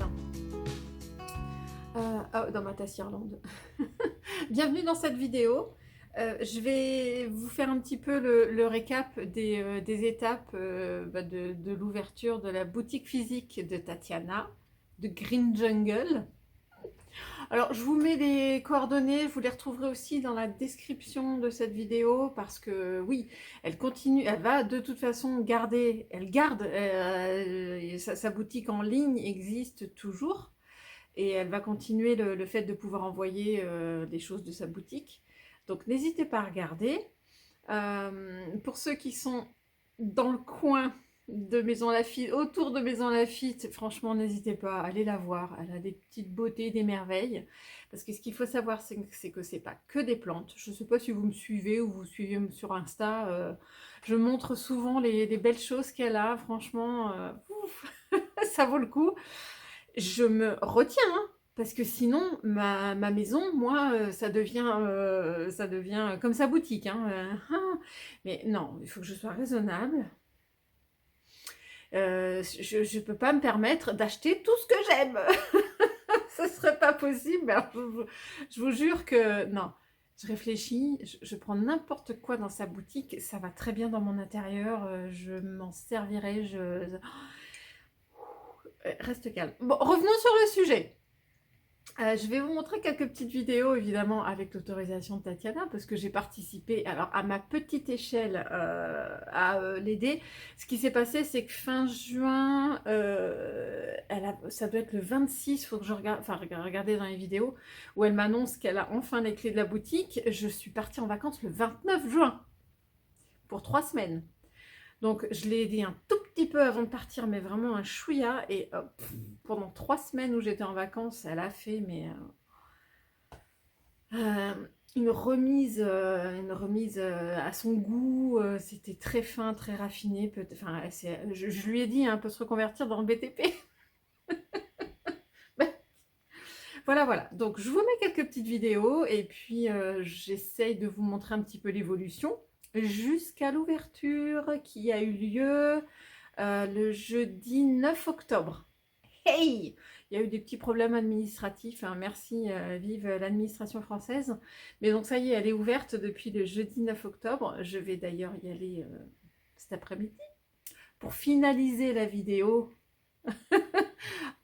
Tiens. Dans ma tasse Irlande. Bienvenue dans cette vidéo. Je vais vous faire un petit peu le récap des étapes de l'ouverture de la boutique physique de Tatiana, de Green Jungle. Alors, je vous mets les coordonnées, vous les retrouverez aussi dans la description de cette vidéo parce que oui, elle continue, elle va de toute façon garder, sa boutique en ligne existe toujours et elle va continuer le fait de pouvoir envoyer des choses de sa boutique. Donc, n'hésitez pas à regarder. Pour ceux qui sont dans le coin de Maison Lafitte, autour de Maison Lafitte, franchement, n'hésitez pas à aller la voir. Elle a des petites beautés, des merveilles. Parce que ce qu'il faut savoir, c'est que c'est pas que des plantes. Je ne sais pas si vous me suivez ou vous suivez sur Insta. Je montre souvent les belles choses qu'elle a. Franchement, ça vaut le coup. Je me retiens, hein, parce que sinon, ma maison, moi, ça devient comme sa boutique. Hein. Mais non, il faut que je sois raisonnable. Je ne peux pas me permettre d'acheter tout ce que j'aime. Ce ne serait pas possible. Alors, je vous jure que non. Je réfléchis, je prends n'importe quoi dans sa boutique. Ça va très bien dans mon intérieur. Je m'en servirai. Reste calme. Bon, revenons sur le sujet. Je vais vous montrer quelques petites vidéos, évidemment, avec l'autorisation de Tatiana, parce que j'ai participé, alors à ma petite échelle, à l'aider. Ce qui s'est passé, c'est que fin juin, ça doit être le 26, il faut que je regarde, enfin, regardez dans les vidéos, où elle m'annonce qu'elle a enfin les clés de la boutique. Je suis partie en vacances le 29 juin, pour 3 semaines. Donc, je l'ai aidé un tout petit peu avant de partir, mais vraiment un chouïa. Et pendant 3 semaines où j'étais en vacances, elle a fait une remise à son goût. C'était très fin, très raffiné. Enfin, je lui ai dit, hein, elle peut se reconvertir dans le BTP. Voilà. Donc, je vous mets quelques petites vidéos et puis j'essaye de vous montrer un petit peu l'évolution jusqu'à l'ouverture qui a eu lieu le jeudi 9 octobre. Hey! Il y a eu des petits problèmes administratifs, hein. Merci, vive l'administration française. Mais donc ça y est, elle est ouverte depuis le jeudi 9 octobre. Je vais d'ailleurs y aller cet après-midi pour finaliser la vidéo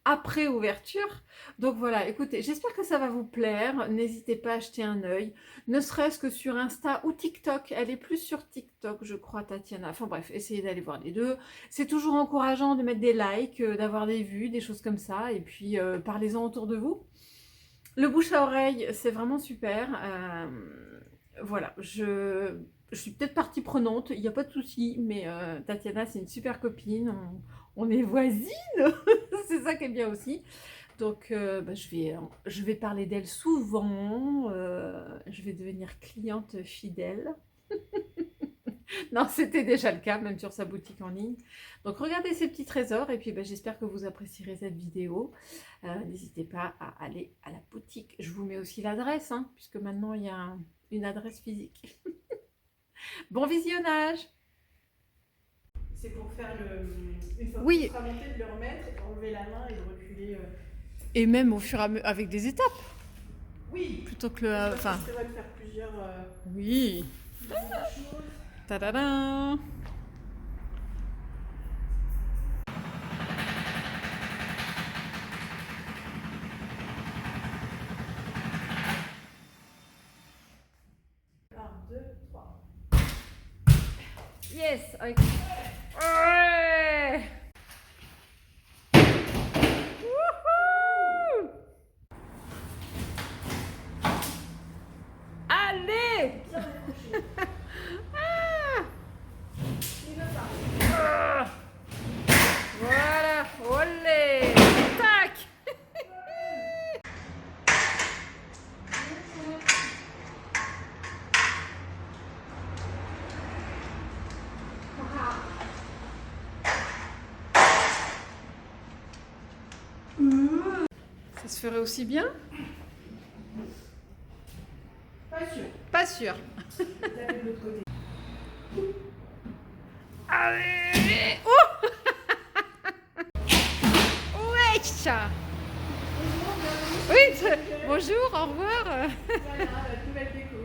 après ouverture. Donc voilà, écoutez, j'espère que ça va vous plaire. N'hésitez pas à jeter un œil, ne serait-ce que sur Insta ou TikTok. Elle est plus sur TikTok, je crois, Tatiana. Enfin bref, essayez d'aller voir les deux. C'est toujours encourageant de mettre des likes, d'avoir des vues, des choses comme ça. Et puis, parlez-en autour de vous. Le bouche à oreille, c'est vraiment super. Voilà, je suis peut-être partie prenante, il n'y a pas de souci, mais Tatiana, c'est une super copine. On est voisines. C'est ça qui est bien aussi. Donc, je vais parler d'elle souvent. Je vais devenir cliente fidèle. Non, c'était déjà le cas, même sur sa boutique en ligne. Donc, regardez ces petits trésors. Et puis, j'espère que vous apprécierez cette vidéo. N'hésitez pas à aller à la boutique. Je vous mets aussi l'adresse, hein, puisque maintenant, il y a une adresse physique. Bon visionnage! C'est pour faire une fois que tu seras monté, de le remettre, enlever la main et de reculer. Et même au fur et à mesure, avec des étapes. Oui. Plutôt que le. Enfin. Ça va te faire plusieurs. Oui. Tadadam. Yes, ouais. Wouhou! Allez! Voilà, olé! Tac! Ça se ferait aussi bien? Pas sûr. Pas sûr. Allez! Oh! Ouais, ça! Oui, bonjour, au revoir. Voilà, la nouvelle déco.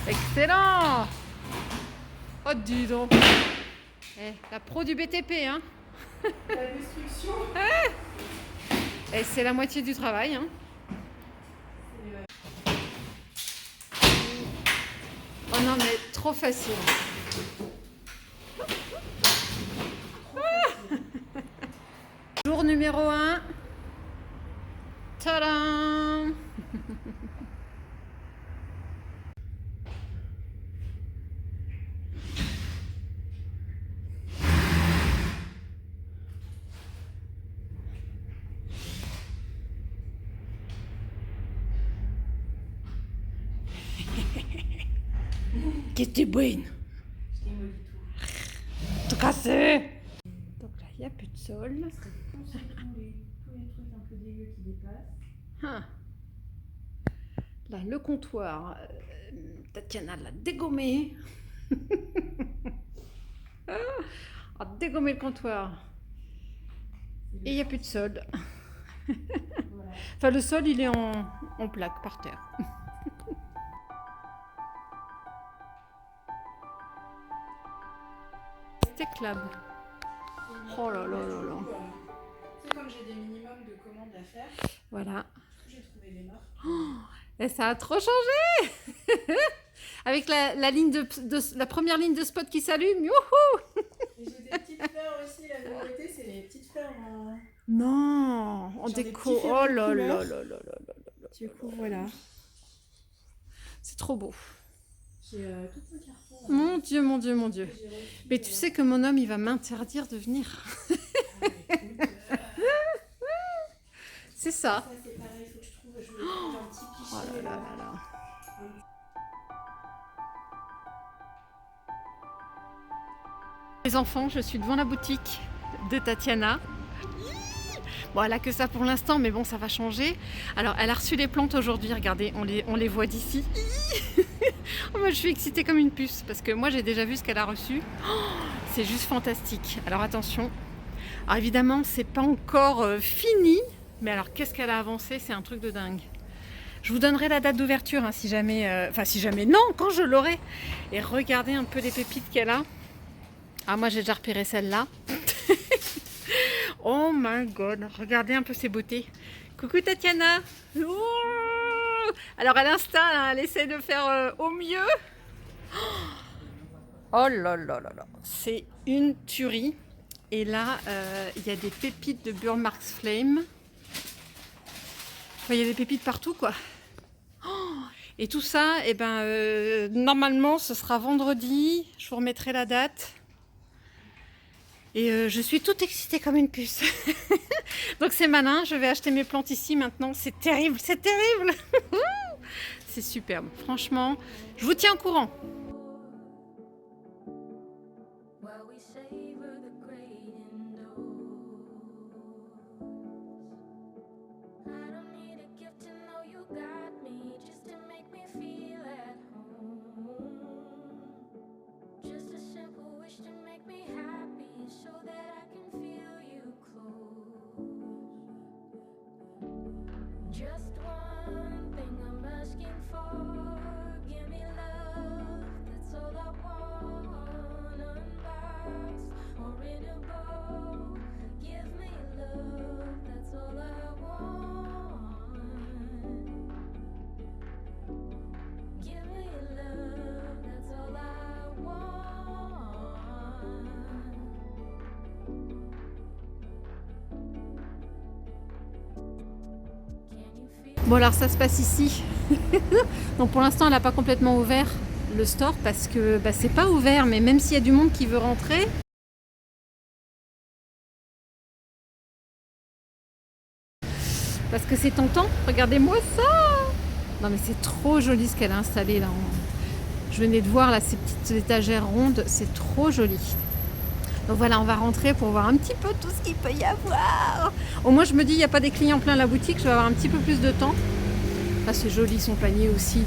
Excellent. Oh, dis donc. La pro du BTP, hein. La destruction. Et c'est la moitié du travail, hein. Oh non, mais trop facile. Jour numéro 1. Tadam! Qu'est-ce que tu brûles? Je démolis tout. Tout cassé! Donc là, il n'y a plus de sol. Tous les trucs un peu dégueux qui dépassent. Ah. Là, le comptoir, Tatiana l'a dégommé. A dégommé le comptoir. Et il n'y a plus de sol. Voilà. Enfin, le sol, il est en plaque par terre. C'était Oh là là là là. C'est comme j'ai des minimums de commandes à faire. Voilà. J'ai trouvé des marques. Et ça a trop changé. Avec la ligne la première ligne de spot qui s'allume. Youhou! Et j'ai des petites fleurs aussi. La nouveauté, c'est les petites fleurs en... Non, en Genre des déco. petits Oh fers de là là couleur. là là là là là. Du coup, voilà. C'est trop beau. J'ai tout un carton. Mon Dieu, mon Dieu, mon Dieu. Que j'ai reçu, Mais tu sais que mon homme, il va m'interdire de venir. écoute, C'est ça. ça, c'est pareil. Il faut que je trouve. Je vais trouver un petit Oh pichet. là là là là. Les enfants, je suis devant la boutique de Tatiana. Bon, elle a que ça pour l'instant, mais bon, ça va changer. Alors, elle a reçu les plantes aujourd'hui. Regardez, on les voit d'ici. Oh, moi, je suis excitée comme une puce parce que moi, j'ai déjà vu ce qu'elle a reçu. Oh, c'est juste fantastique. Alors, attention. Alors, évidemment, c'est pas encore fini, mais alors, qu'est-ce qu'elle a avancé? C'est un truc de dingue. Je vous donnerai la date d'ouverture, hein, si jamais... Enfin, si jamais... Non, quand je l'aurai. Et regardez un peu les pépites qu'elle a. Ah, moi, j'ai déjà repéré celle-là. Oh my god, regardez un peu ces beautés. Coucou Tatiana. Oh, alors, à l'instant, elle essaie de faire au mieux. Oh là là là là. C'est une tuerie. Et là, il y a des pépites de Burmarks Flame. Enfin, il y a des pépites partout, quoi. Oh, et tout ça, eh ben, normalement, ce sera vendredi. Je vous remettrai la date. Et je suis toute excitée comme une puce. Donc c'est malin, je vais acheter mes plantes ici maintenant. C'est terrible, c'est terrible. C'est superbe. Franchement, je vous tiens au courant. Just one thing I'm asking for. Give me love, that's all I want. Unboxed or in a bowl. Give me love, that's all I want. Give me love, that's all I want. Bon alors ça se passe ici. Donc pour l'instant elle n'a pas complètement ouvert le store parce que bah, c'est pas ouvert, mais même s'il y a du monde qui veut rentrer. Parce que c'est tentant, regardez-moi ça. Non mais c'est trop joli ce qu'elle a installé là. Je venais de voir là ces petites étagères rondes, c'est trop joli. Donc voilà, on va rentrer pour voir un petit peu tout ce qu'il peut y avoir. Au moins je me dis, il n'y a pas des clients plein la boutique, je vais avoir un petit peu plus de temps. Ah, c'est joli son panier aussi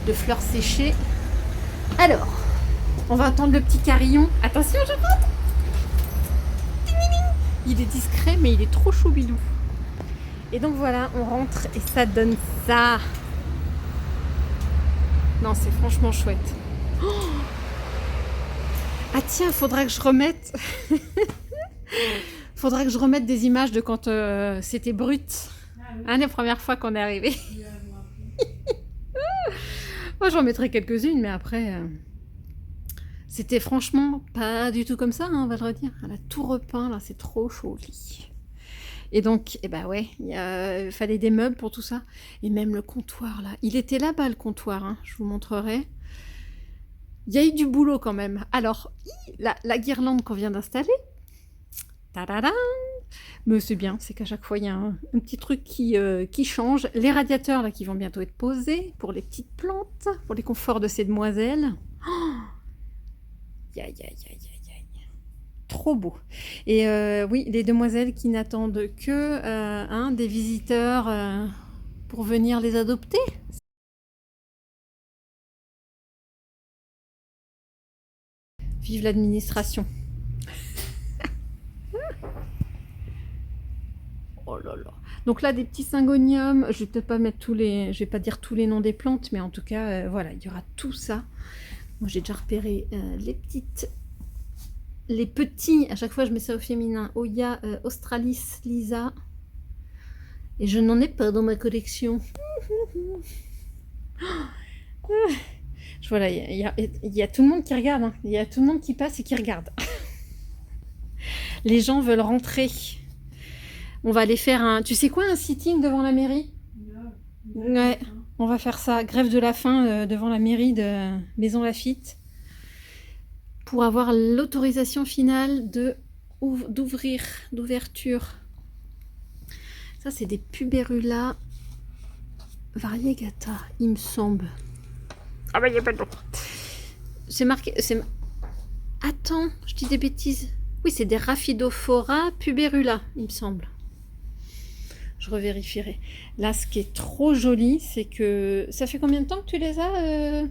de fleurs séchées. Alors, on va attendre le petit carillon. Attention, je rentre. Il est discret, mais il est trop choubidou. Et donc voilà, on rentre et ça donne ça. Non, c'est franchement chouette. Oh, ah tiens, faudra que je remette... faudra que je remette des images de quand c'était brut. Ah oui, Hein, les premières fois qu'on est arrivé. je vais vous rappeler. Moi, j'en mettrai quelques-unes, mais après... C'était franchement pas du tout comme ça, hein, on va le redire. Elle a tout repeint, là, c'est trop joli. Et donc, eh ben ouais, il fallait des meubles pour tout ça. Et même le comptoir, là. Il était là-bas, le comptoir, hein, je vous montrerai. Il y a eu du boulot quand même. Alors, la guirlande qu'on vient d'installer. Tadadam! Mais c'est bien, c'est qu'à chaque fois, il y a un petit truc qui change. Les radiateurs, là, qui vont bientôt être posés pour les petites plantes, pour les conforts de ces demoiselles. Oh, aïe, aïe, aïe, aïe, aïe. Trop beau. Et oui, les demoiselles qui n'attendent que des visiteurs pour venir les adopter. Vive l'administration. Oh là là. Donc là, des petits syngoniums. Je vais peut-être pas mettre je vais pas dire tous les noms des plantes, mais en tout cas, voilà, il y aura tout ça. Moi, j'ai déjà repéré les petits. À chaque fois, je mets ça au féminin. Oya Australis Lisa. Et je n'en ai pas dans ma collection. Voilà, il y a tout le monde qui regarde. Hein. Il y a tout le monde qui passe et qui regarde. Les gens veulent rentrer. On va aller faire un... Tu sais quoi, un sitting devant la mairie? Ouais, on va faire ça. Grève de la faim devant la mairie de Maison Lafitte. Pour avoir l'autorisation finale d'ouverture. Ça, c'est des Puberula variegata, il me semble. Ah bah, il n'y a pas de nom. C'est marqué... Attends, je dis des bêtises. Oui, c'est des Rhaphidophora puberula, il me semble. Je revérifierai. Là, ce qui est trop joli, c'est que... Ça fait combien de temps que tu les as,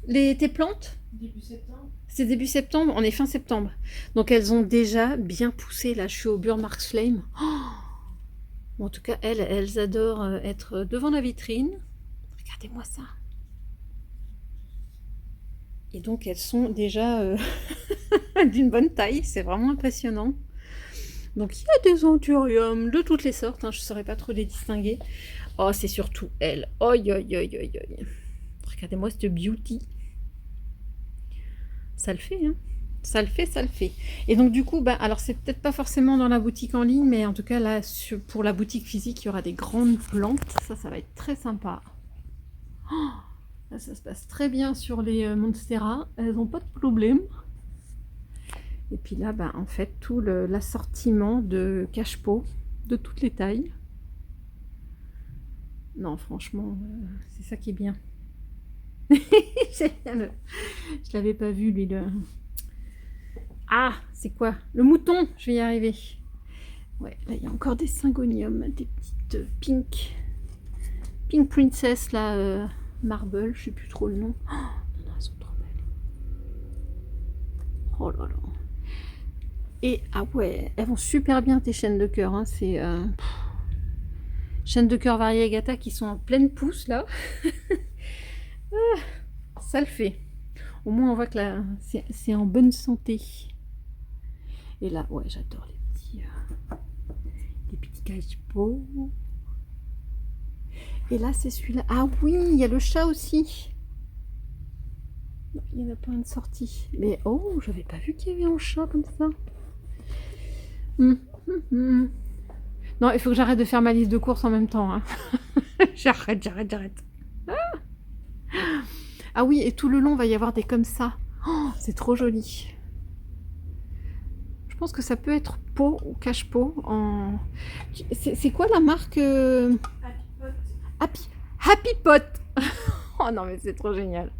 tes plantes? Début septembre. C'est début septembre, on est fin septembre. Donc elles ont déjà bien poussé. Là, je suis au Burmarksflame. Oh, en tout cas, elles adorent être devant la vitrine. Regardez-moi ça. Et donc elles sont déjà d'une bonne taille. C'est vraiment impressionnant. Donc il y a des anthuriums de toutes les sortes. Hein, je ne saurais pas trop les distinguer. Oh, c'est surtout elle. Oi, oi, oi, oi, oi. Regardez-moi cette beauty. Ça le fait, hein. Ça le fait, ça le fait. Et donc du coup, bah, alors c'est peut-être pas forcément dans la boutique en ligne, mais en tout cas là, pour la boutique physique, il y aura des grandes plantes. Ça va être très sympa. Oh, là, ça se passe très bien sur les Monstera. Elles n'ont pas de problème. Et puis là, bah, en fait, tout l'assortiment de cache-pot de toutes les tailles. Non, franchement, c'est ça qui est bien. Je l'avais pas vu, lui. Ah, c'est quoi? Le mouton, je vais y arriver. Ouais, là, il y a encore des syngoniums, des petites Pink Princess, là, Marble, je sais plus trop le nom. Oh, non, elles sont trop belles. Oh là là. Et, ah ouais, elles vont super bien, tes chaînes de cœur. Hein, c'est... chaînes de cœur variegata qui sont en pleine pousse, là. Ça le fait. Au moins, on voit que là, c'est en bonne santé. Et là, ouais, j'adore les petits cache-pots. Et là, c'est celui-là. Ah oui, il y a le chat aussi. Non, il n'y en a pas une sortie. Mais oh, j'avais pas vu qu'il y avait un chat comme ça. Non, il faut que j'arrête de faire ma liste de courses en même temps. Hein. J'arrête. Ah oui, et tout le long, il va y avoir des comme ça. Oh, c'est trop joli. Je pense que ça peut être pot ou cache-pot. C'est quoi la marque Happy Pot. Oh non, mais c'est trop génial.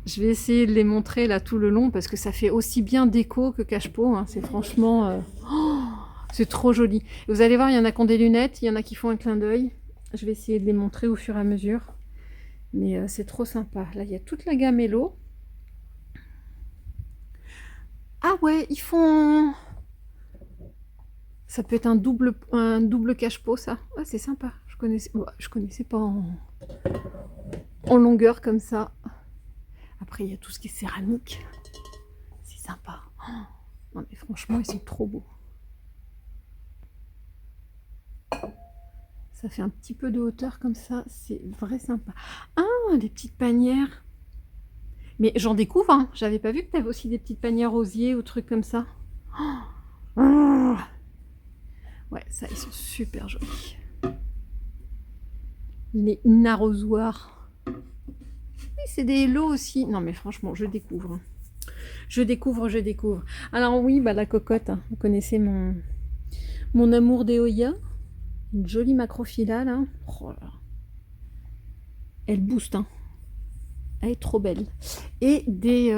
Je vais essayer de les montrer là tout le long parce que ça fait aussi bien déco que cache-pot. Hein. C'est franchement... Oh, c'est trop joli. Vous allez voir, il y en a qui ont des lunettes, il y en a qui font un clin d'œil. Je vais essayer de les montrer au fur et à mesure. Mais c'est trop sympa. Là, il y a toute la gamme Hello. Ah ouais, ils font... Ça peut être un double cache-pot, ça. Ah, c'est sympa. Je connaissais pas en longueur comme ça. Après, il y a tout ce qui est céramique. C'est sympa. Oh, non, mais franchement, ils sont trop beaux. Ça fait un petit peu de hauteur comme ça. C'est vrai sympa. Ah, des petites panières. Mais j'en découvre, hein. J'avais pas vu que tu avais aussi des petites panières osier ou trucs comme ça. Oh. Ouais, ça, ils sont super jolis. Les arrosoirs. Oui, c'est des lots aussi. Non, mais franchement, je découvre. Je découvre. Alors oui, bah la cocotte, hein. Vous connaissez mon amour des Oya. Une jolie macrophylla, là. Oh là là. Elle booste, hein. Elle est trop belle. Et des...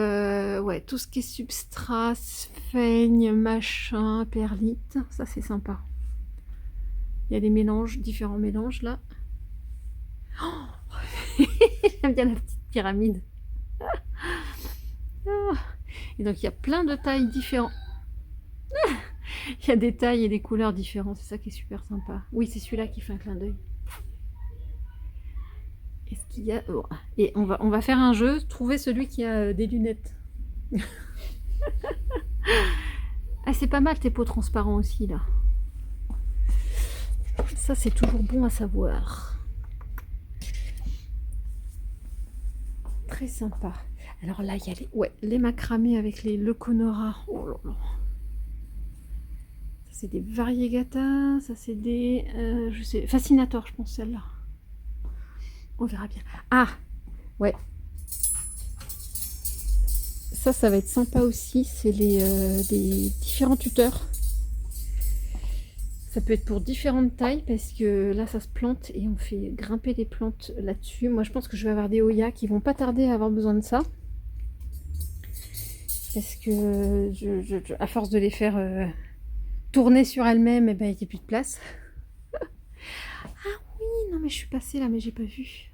ouais, tout ce qui est substrat, sphaigne, machin, perlite. Ça, c'est sympa. Il y a des mélanges, différents mélanges, là. Oh j'aime bien la petite pyramide. Et donc, il y a plein de tailles différentes. Il y a des tailles et des couleurs différentes. C'est ça qui est super sympa. Oui, c'est celui-là qui fait un clin d'œil. Est-ce qu'il y a... Oh. Et on va faire un jeu. Trouver celui qui a des lunettes. Ah, c'est pas mal tes pots transparents aussi, là. Ça, c'est toujours bon à savoir. Très sympa. Alors là, il y a les macramés avec le Conora. Oh là là. Ça, c'est des variegata. Ça, c'est des... je sais... Fascinator, je pense, celle-là. On verra bien. Ah, ouais. Ça va être sympa aussi. C'est des différents tuteurs. Ça peut être pour différentes tailles parce que là, ça se plante et on fait grimper des plantes là-dessus. Moi, je pense que je vais avoir des Oya qui vont pas tarder à avoir besoin de ça. Parce que à force de les faire tourner sur elles-mêmes, eh ben, il n'y a plus de place. Ah oui, non mais je suis passée là, mais j'ai pas vu.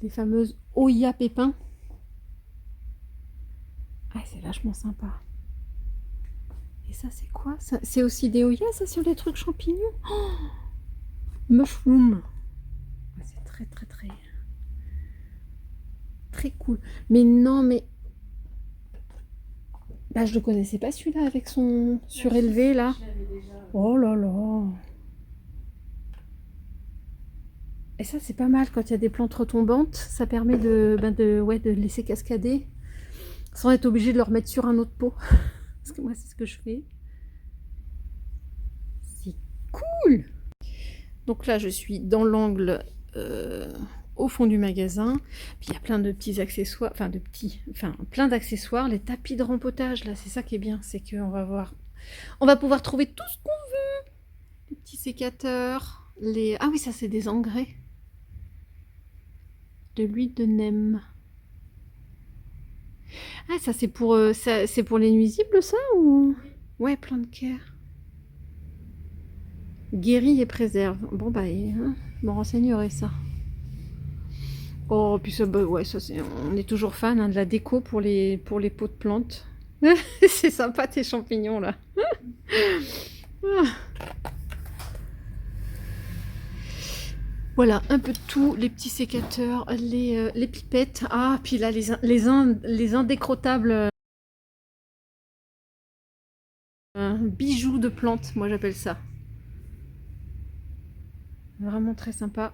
Les fameuses Oya pépins. Ah, c'est vachement sympa. Et ça, c'est quoi? C'est aussi des Oya, ça, sur les trucs champignons? Oh, mushroom. C'est très, très, très... Très cool. Mais non, mais... Bah, je le connaissais pas, celui-là, avec son surélevé, là. Oh là là. Et ça, c'est pas mal quand il y a des plantes retombantes. Ça permet de laisser cascader sans être obligé de le remettre sur un autre pot. Parce que moi, c'est ce que je fais. C'est cool! Donc là, je suis dans l'angle au fond du magasin. Puis il y a plein de petits accessoires, plein d'accessoires. Les tapis de rempotage, là, c'est ça qui est bien. C'est qu'on va pouvoir trouver tout ce qu'on veut. Les petits sécateurs. Ah oui, ça, c'est des engrais. De l'huile de neem. Ah, ça c'est pour les nuisibles, ça, ou... Ouais, plein de care. Guérit et préserve. Bon, bah, je me renseignerai ça. Oh, puis ça, bah, ouais, ça c'est... On est toujours fan, hein, de la déco pour les pots de plantes. C'est sympa, tes champignons, là. Voilà, un peu de tout, les petits sécateurs, les pipettes. Ah, puis là, les indécrottables bijoux de plantes, moi j'appelle ça. Vraiment très sympa.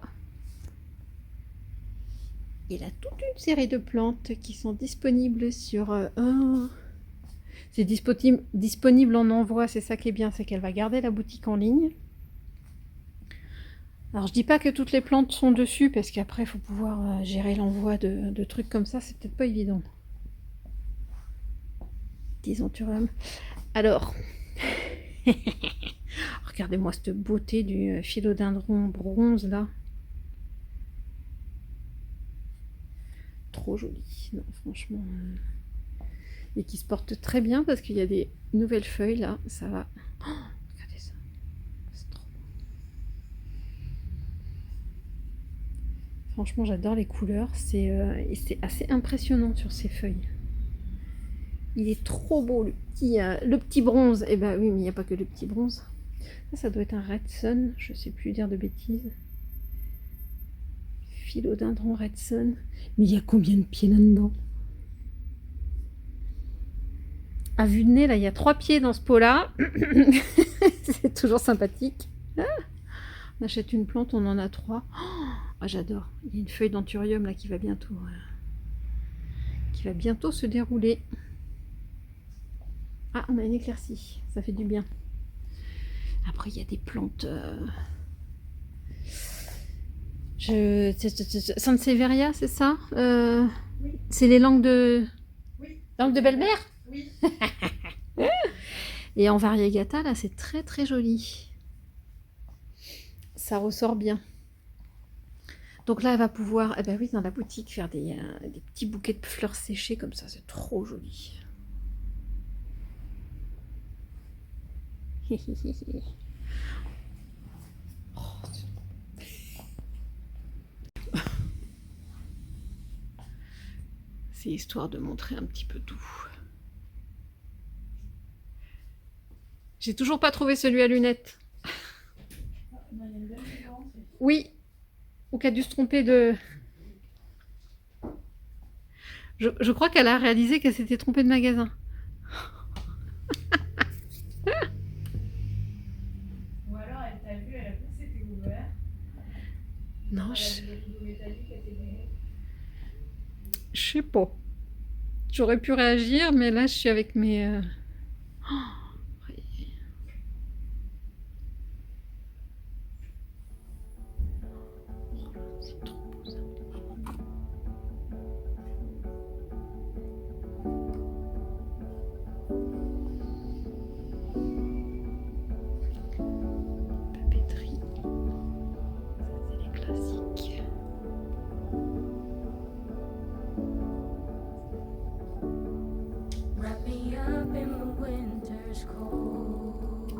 Et là, toute une série de plantes qui sont disponibles sur... c'est disponible en envoi, c'est ça qui est bien, c'est qu'elle va garder la boutique en ligne. Alors je dis pas que toutes les plantes sont dessus parce qu'après il faut pouvoir gérer l'envoi de trucs comme ça, c'est peut-être pas évident. Disons tu vois. Alors, regardez-moi cette beauté du philodendron bronze là. Trop joli, non franchement. Et qui se porte très bien parce qu'il y a des nouvelles feuilles là, ça va. Oh, regardez ça, c'est trop beau. Franchement, j'adore les couleurs. C'est assez impressionnant sur ces feuilles. Il est trop beau, le petit bronze. Eh ben oui, mais il n'y a pas que le petit bronze. Ça doit être un Red Sun, je sais plus dire de bêtises. Philodendron Red Sun. Mais il y a combien de pieds là-dedans? À vue de nez, là, il y a 3 pieds dans ce pot-là. C'est toujours sympathique. Ah, on achète une plante, on en a 3. Oh, j'adore. Il y a une feuille d'anthurium là qui va bientôt se dérouler. Ah, on a une éclaircie. Ça fait du bien. Après, il y a des plantes. Sansevieria, c'est ça? Oui. C'est les langues de. Oui. Langue de belle-mère? Oui. Et en variegata, là, c'est très très joli. Ça ressort bien. Donc là, elle va pouvoir, eh ben oui, dans la boutique, faire des petits bouquets de fleurs séchées comme ça. C'est trop joli. Oh, c'est histoire de montrer un petit peu tout. J'ai toujours pas trouvé celui à lunettes. Non, il y a une belle différence. Oui, ou qui a dû se tromper de... Je crois qu'elle a réalisé qu'elle s'était trompée de magasin. Ou alors elle t'a vu, elle a cru que c'était ouvert. Non, Elle a vu le rideau métallique, elle s'est dit. je sais pas. J'aurais pu réagir, mais là, je suis avec mes... C'est trop beau, ça. Papeterie. Ça, c'est les classiques. Wrap me up in the winter's cold.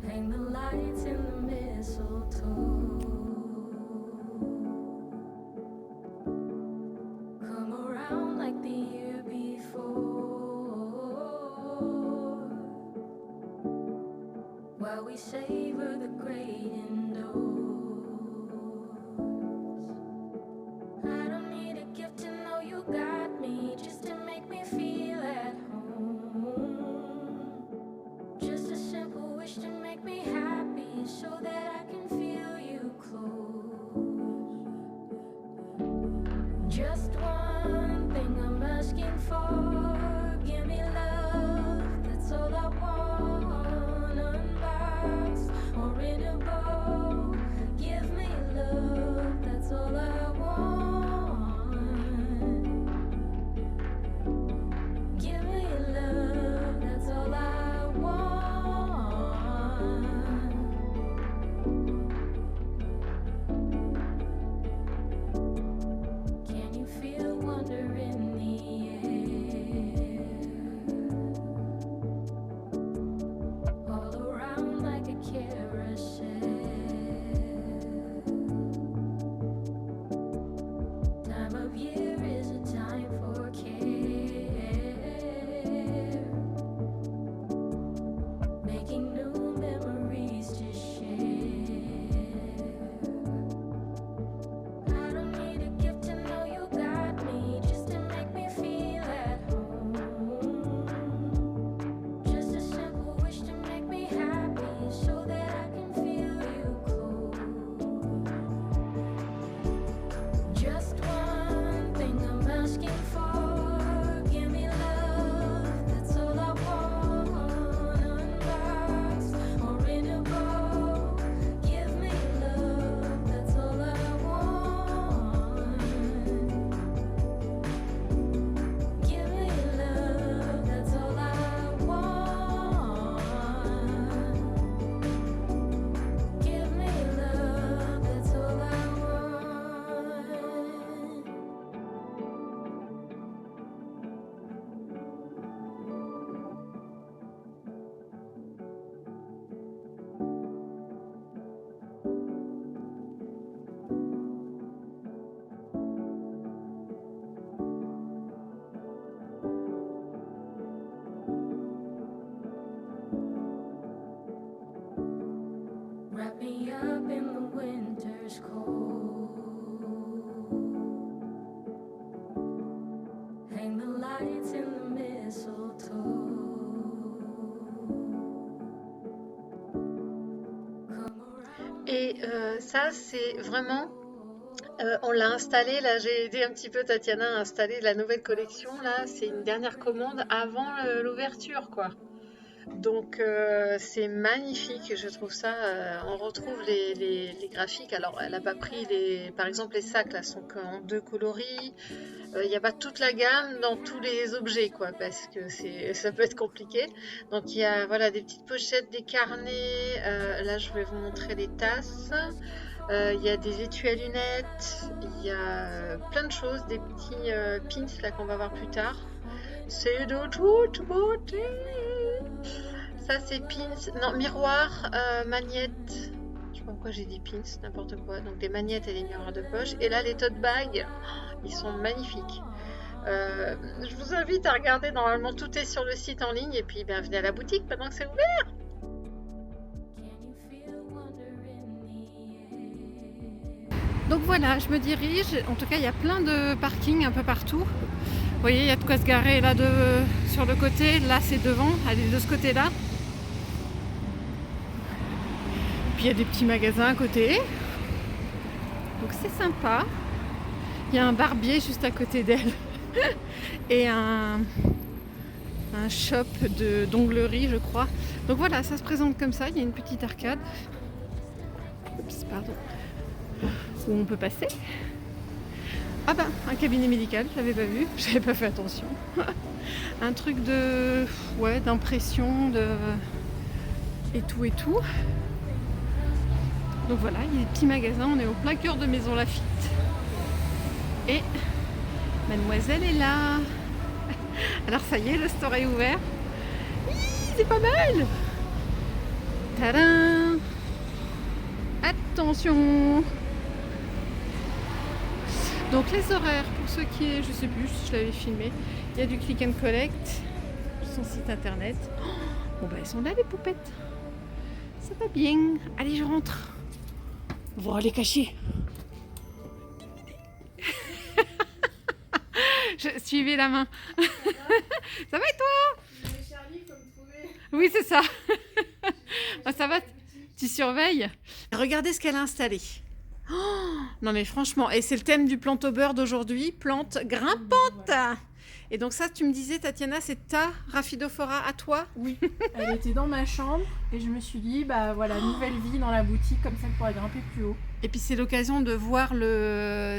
Hang the lights in the mistletoe. Come around like the year before. While we savor the great indoors. I don't need a gift to know you got me, just to make me feel at home. Just a simple wish to make me happy, so that I can feel you close. Just one thing I'm asking for, give me love, that's all I want. Unboxed, winter's cold. Hang the lights in the mistletoe. Et ça, c'est vraiment... on l'a installé, là j'ai aidé un petit peu Tatiana à installer la nouvelle collection, là c'est une dernière commande avant l'ouverture quoi. Donc c'est magnifique, je trouve ça, on retrouve les graphiques, alors elle n'a pas pris par exemple les sacs là sont en 2 coloris, il n'y a pas toute la gamme dans tous les objets quoi, parce que ça peut être compliqué. Donc il y a voilà, des petites pochettes, des carnets, là je vais vous montrer les tasses. Il y a des étuis à lunettes, il y a plein de choses, des petits pins là qu'on va voir plus tard. C'est de toute beauté. Ça c'est pins, non miroir, magnettes. Je sais pas pourquoi j'ai dit pins, n'importe quoi. Donc des magnettes et des miroirs de poche. Et là les tote bags, ils sont magnifiques. Je vous invite à regarder, normalement tout est sur le site en ligne. Et puis ben, venez à la boutique pendant que c'est ouvert. Donc voilà, je me dirige, en tout cas il y a plein de parkings un peu partout. Vous voyez, il y a de quoi se garer là sur le côté, là c'est devant, allez de ce côté-là. Puis il y a des petits magasins à côté. Donc c'est sympa. Il y a un barbier juste à côté d'elle. Et un shop d'onglerie je crois. Donc voilà, ça se présente comme ça, il y a une petite arcade. Oups, pardon. Où on peut passer. Ah ben, un cabinet médical, je l'avais pas vu, j'avais pas fait attention. Un truc d'impression, et tout. Donc voilà, il y a des petits magasins, on est au plein cœur de Maison Lafitte. Et mademoiselle est là. Alors ça y est, le store est ouvert. C'est pas mal. Tadam! Attention! Donc les horaires, pour ceux qui, je sais plus si je l'avais filmé, il y a du click and collect, son site internet. Bon bah elles sont là les poupettes. Ça va bien. Allez, je rentre. On va les cacher. Suivez la main. Ça va et toi? Charlie, comme trouvé. Oui, c'est ça. Oh, ça va, tu surveilles. Regardez ce qu'elle a installé. Oh, non mais franchement, et c'est le thème du plante au beurre d'aujourd'hui, plante grimpante. Voilà. Et donc ça, tu me disais, Tatiana, c'est ta Rhaphidophora à toi? Oui, elle était dans ma chambre et je me suis dit, bah voilà, nouvelle vie dans la boutique, comme ça elle pourrait grimper plus haut. Et puis c'est l'occasion de voir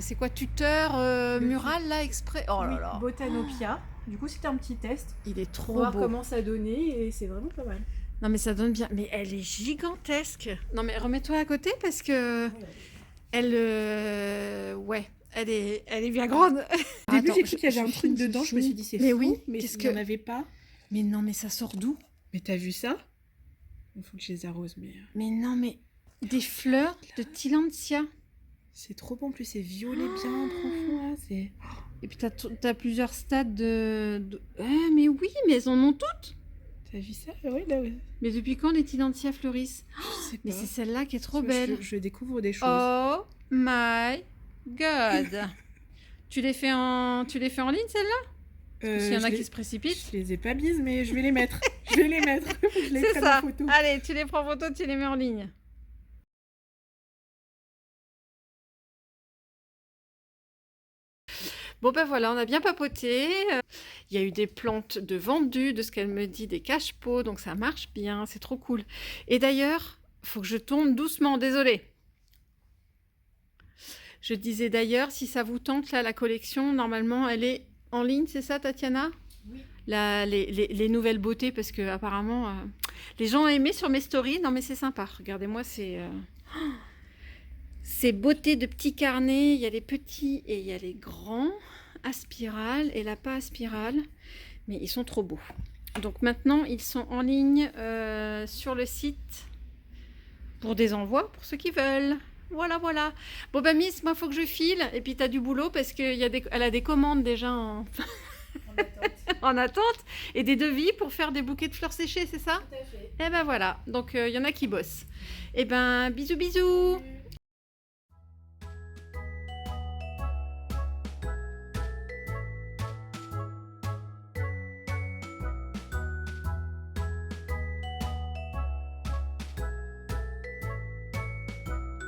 c'est quoi, tuteur mural là, exprès? Oh là Oui, là, Botanopia. Du coup, c'était un petit test il est pour trop voir beau. comment ça donnait et c'est vraiment pas mal. Non mais ça donne bien, mais elle est gigantesque. Non mais remets-toi à côté parce que elle, ouais, elle est bien grande. Au début, Attends, j'ai cru qu'il y avait un truc je dedans, je me suis dit c'est mais fou, oui, mais qu'est-ce il n'y en que- avait pas. Mais non, mais ça sort d'où? Mais t'as vu ça? Il faut que je les arrose, mais Mais non, mais des fleurs de Tillandsia. c'est trop bon. En plus, c'est violet bien profond, là. C'est... Et puis t'as plusieurs stades Eh, mais oui, mais elles en ont toutes. T'as vu ça? Oui, là, ouais. Mais depuis quand les Tillandsia fleurissent? Je sais Mais pas. c'est celle-là qui est trop Je- belle. Je découvre des choses. Oh my god. Tu les fais en ligne celle-là? Parce qu'il y en je a les- qui se précipitent. Je les ai pas mises, mais je vais les mettre. Je vais les mettre. Je les C'est prenne ça. en photo. Allez, tu les prends en photo, tu les mets en ligne. Bon ben voilà, on a bien papoté. Il y a eu des plantes de vendues, de ce qu'elle me dit, des cache-pots, donc ça marche bien, c'est trop cool. Et d'ailleurs, faut que je tourne doucement, désolée. Je disais d'ailleurs, si ça vous tente, là, la collection, normalement, elle est en ligne, c'est ça, Tatiana? Oui. Les nouvelles beautés, parce que apparemment, les gens ont aimé sur mes stories. Non, mais c'est sympa. Regardez-moi, ces beautés de petits carnets. Il y a les petits et il y a les grands à spirale et là pas à spirale, mais ils sont trop beaux. Donc maintenant, ils sont en ligne sur le site pour des envois pour ceux qui veulent. Voilà, voilà. Bon, bah, Miss, moi, faut que je file. Et puis, tu as du boulot parce qu'elle a des commandes déjà en attente et des devis pour faire des bouquets de fleurs séchées, c'est ça? Tout à fait. Eh ben voilà. Donc, il y en a qui bossent. Eh ben, bisous, bisous. Salut.